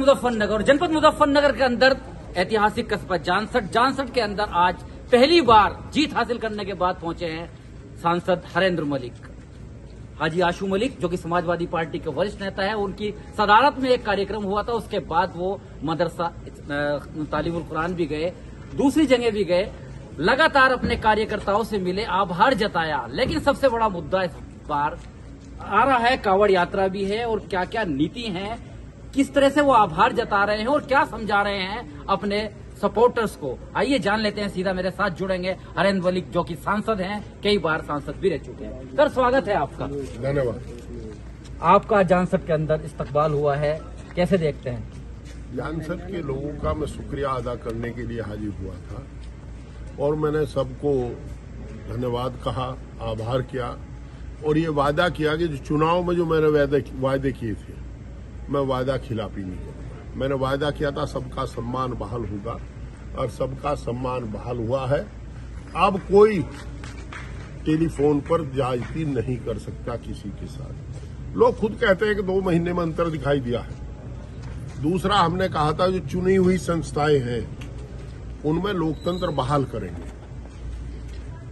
मुजफ्फरनगर और जनपद मुजफ्फरनगर के अंदर ऐतिहासिक कस्बा जानसठ के अंदर आज पहली बार जीत हासिल करने के बाद पहुंचे हैं सांसद हरेंद्र मलिक। हाजी आशू मलिक जो कि समाजवादी पार्टी के वरिष्ठ नेता है, उनकी सदारत में एक कार्यक्रम हुआ था। उसके बाद वो मदरसा तालीमुल कुरान भी गए, दूसरी जगह भी गए, लगातार अपने कार्यकर्ताओं से मिले, आभार जताया। लेकिन सबसे बड़ा मुद्दा इस बार आ रहा है, कांवड़ यात्रा भी है और क्या क्या नीति है, किस तरह से वो आभार जता रहे हैं और क्या समझा रहे हैं अपने सपोर्टर्स को। आइए जान लेते हैं। सीधा मेरे साथ जुड़ेंगे हरेंद्र मलिक जो कि सांसद हैं, कई बार सांसद भी रह चुके हैं। सर स्वागत है आपका। धन्यवाद। आपका जानसठ के अंदर इस्तकबाल हुआ है, कैसे देखते हैं? जानसठ के लोगों का मैं शुक्रिया अदा करने के लिए हाजिर हुआ था और मैंने सबको धन्यवाद कहा, आभार किया और ये वादा किया कि जो चुनाव में जो मैंने वादे किए थे, मैं वादा खिलाफी नहीं करूंगा। मैंने वादा किया था सबका सम्मान बहाल होगा और सबका सम्मान बहाल हुआ है। अब कोई टेलीफोन पर ज्यादती नहीं कर सकता किसी के साथ। लोग खुद कहते हैं कि 2 महीने में अंतर दिखाई दिया है। दूसरा, हमने कहा था जो चुनी हुई संस्थाएं हैं उनमें लोकतंत्र बहाल करेंगे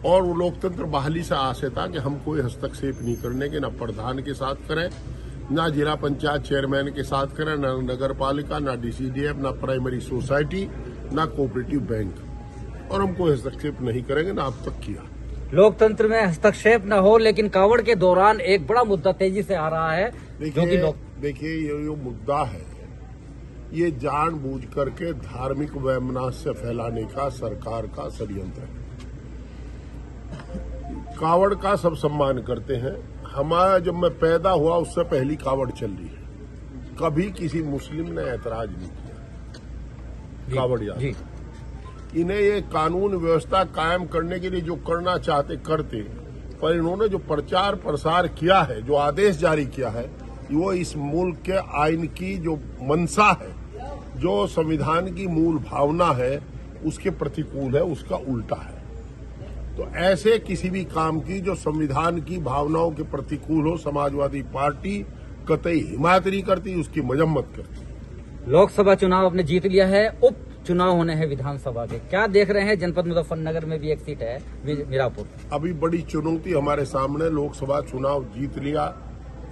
और वो लोकतंत्र बहाली से आशय था कि हम कोई हस्तक्षेप नहीं करने के, न प्रधान के साथ करें, ना जिला पंचायत चेयरमैन के साथ करें, ना नगर पालिका, ना डीसीडीएफ, ना प्राइमरी सोसाइटी, ना कोऑपरेटिव बैंक, और हम कोई हस्तक्षेप नहीं करेंगे, ना अब तक किया। लोकतंत्र में हस्तक्षेप न हो, लेकिन कांवड़ के दौरान एक बड़ा मुद्दा तेजी से आ रहा है। देखिए ये मुद्दा है, ये जानबूझ करके धार्मिक वैमनस्य फैलाने का सरकार का षड्यंत्र है। कावड़ का सब सम्मान करते हैं। हमारा जब मैं पैदा हुआ उससे पहली कावड़ चल रही है, कभी किसी मुस्लिम ने ऐतराज नहीं किया कावड़ यात्रा। इन्हें ये कानून व्यवस्था कायम करने के लिए जो करना चाहते करते, पर इन्होंने जो प्रचार प्रसार किया है, जो आदेश जारी किया है, वो इस मुल्क के आइन की जो मंशा है, जो संविधान की मूल भावना है, उसके प्रतिकूल है, उसका उल्टा है। तो ऐसे किसी भी काम की जो संविधान की भावनाओं के प्रतिकूल हो, समाजवादी पार्टी कतई हिमायत नहीं करती, उसकी मजम्मत करती। लोकसभा चुनाव आपने जीत लिया है, उप चुनाव होने हैं विधानसभा के, क्या देख रहे हैं? जनपद मुजफ्फरनगर में भी एक सीट है, मीरापुर। अभी बड़ी चुनौती हमारे सामने। लोकसभा चुनाव जीत लिया,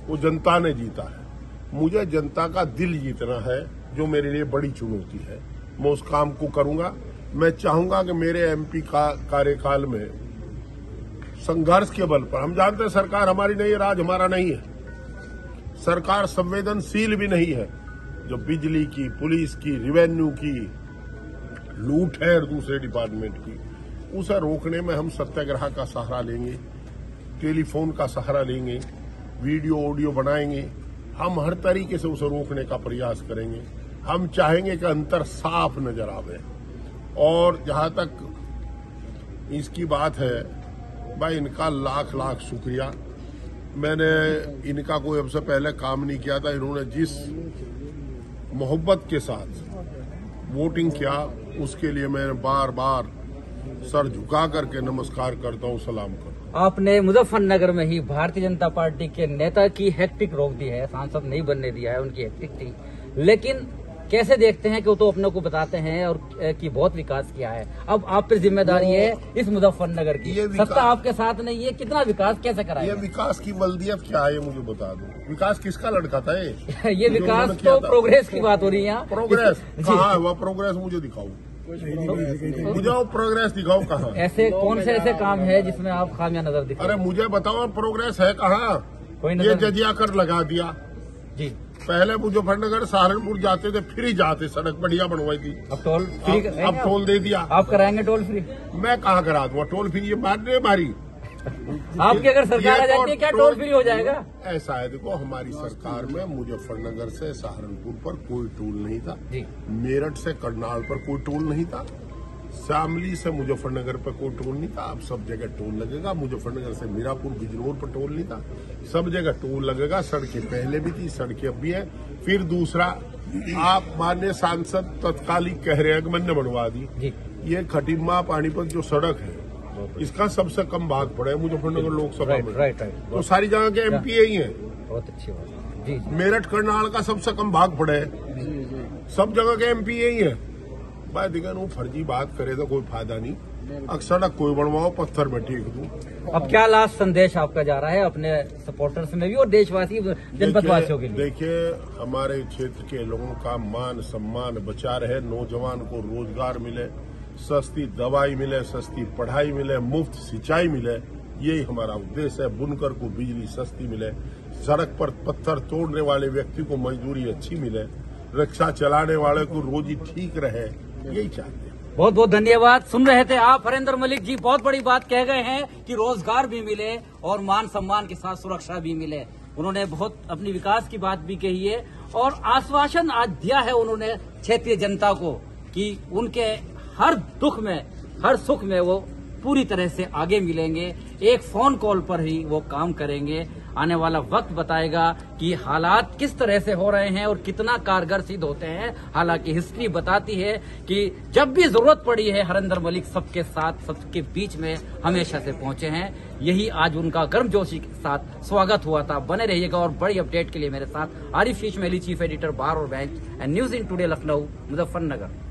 वो जनता ने जीता है। मुझे जनता का दिल जीतना है, जो मेरे लिए बड़ी चुनौती है। मैं उस काम को करूंगा। मैं चाहूंगा कि मेरे एमपी का कार्यकाल में संघर्ष के बल पर, हम जानते हैं सरकार हमारी नहीं है, राज हमारा नहीं है, सरकार संवेदनशील भी नहीं है। जो बिजली की, पुलिस की, रेवेन्यू की लूट है और दूसरे डिपार्टमेंट की, उसे रोकने में हम सत्याग्रह का सहारा लेंगे, टेलीफोन का सहारा लेंगे, वीडियो ऑडियो बनाएंगे। हम हर तरीके से उसे रोकने का प्रयास करेंगे। हम चाहेंगे कि अंतर साफ नजर आवे। और जहां तक इसकी बात है, भाई इनका लाख लाख शुक्रिया। मैंने इनका कोई अब से पहले काम नहीं किया था। इन्होंने जिस मोहब्बत के साथ वोटिंग किया, उसके लिए मैं बार बार सर झुका करके नमस्कार करता हूं, सलाम करता हूं। आपने मुजफ्फरनगर में ही भारतीय जनता पार्टी के नेता की हैट्रिक रोक दी है, सांसद नहीं बनने दिया है, उनकी हैट्रिक थी। लेकिन कैसे देखते हैं कि वो तो अपने को बताते हैं और कि बहुत विकास किया है। अब आप पर जिम्मेदारी है इस मुजफ्फरनगर की, सत्ता आपके साथ नहीं है, कितना विकास कैसे कराएंगे? ये विकास की बल्दियत क्या है, ये मुझे बता दो। विकास किसका लड़का था ये? ये विकास तो प्रोग्रेस की बात हो रही है यहाँ। प्रोग्रेस कहाँ है? वह प्रोग्रेस मुझे दिखाओ, मुझे वो प्रोग्रेस दिखाओ कहाँ। ऐसे कौन से ऐसे काम है जिसमें आप खामियां नजर दिखा? अरे मुझे बताओ प्रोग्रेस है कहाँ? ये जजिया कर लगा दिया जी। पहले मुजफ्फरनगर सहारनपुर जाते थे, फ्री जाते, सड़क बढ़िया बनवाई थी। अब टोल फ्री, अब टोल दे दिया। आप कराएंगे टोल फ्री? मैं कहाँ करा दूंगा टोल फ्री? ये मारने मारी आपकी अगर सरकार आ जाती है, क्या टोल फ्री हो जाएगा? ऐसा है, देखो हमारी सरकार में मुजफ्फरनगर से सहारनपुर पर कोई टोल नहीं था, मेरठ से करनाल पर कोई टोल नहीं था, शामली से मुजफ्फरनगर पर कोई टोल नहीं था। अब सब जगह टोल लगेगा। मुजफ्फरनगर से मीरापुर बिजनौर पर टोल नहीं था, सब जगह टोल लगेगा। सड़कें पहले भी थी, सड़कें अब भी है। फिर दूसरा, आप माननीय सांसद तत्कालिक कह रहे हैं कि मैंने बनवा दी। ये खटिमा पानीपत जो सड़क है, इसका सबसे कम भाग पड़ा है मुजफ्फरनगर लोकसभा में। तो सारी जगह के एमपी यही है। बहुत अच्छी बात। मेरठ करनाल का सबसे कम भाग पड़ा है। सब जगह के एमपी यही है भाई। दिखा वो फर्जी बात करे तो कोई फायदा नहीं। सड़क कोई बनवाओ, पत्थर में टेक दूं। अब क्या लास्ट संदेश आपका जा रहा है अपने सपोर्टर्स में भी और देशवासी जनपदवासियों के लिए? देखिए, हमारे क्षेत्र के लोगों का मान सम्मान बचा रहे, नौजवान को रोजगार मिले, सस्ती दवाई मिले, सस्ती पढ़ाई मिले, मुफ्त सिंचाई मिले, यही हमारा उद्देश्य है। बुनकर को बिजली सस्ती मिले, सड़क पर पत्थर तोड़ने वाले व्यक्ति को मजदूरी अच्छी मिले, रिक्शा चलाने वाले को रोजी ठीक रहे, यही चाहते हैं। बहुत बहुत धन्यवाद। सुन रहे थे आप हरेंद्र मलिक जी, बहुत बड़ी बात कह गए हैं कि रोजगार भी मिले और मान सम्मान के साथ सुरक्षा भी मिले। उन्होंने बहुत अपनी विकास की बात भी कही है और आश्वासन आज दिया है उन्होंने क्षेत्रीय जनता को कि उनके हर दुख में, हर सुख में वो पूरी तरह से आगे मिलेंगे। एक फोन कॉल पर ही वो काम करेंगे। आने वाला वक्त बताएगा कि हालात किस तरह से हो रहे हैं और कितना कारगर सिद्ध होते हैं। हालांकि हिस्ट्री बताती है कि जब भी जरूरत पड़ी है हरेंद्र मलिक सबके साथ, सबके बीच में हमेशा से पहुंचे हैं। यही आज उनका गर्मजोशी के साथ स्वागत हुआ था। बने रहिएगा और बड़ी अपडेट के लिए मेरे साथ आरिफ इस्माइली, चीफ एडिटर बार और bench and news in today Lucknow, Muzaffarnagar.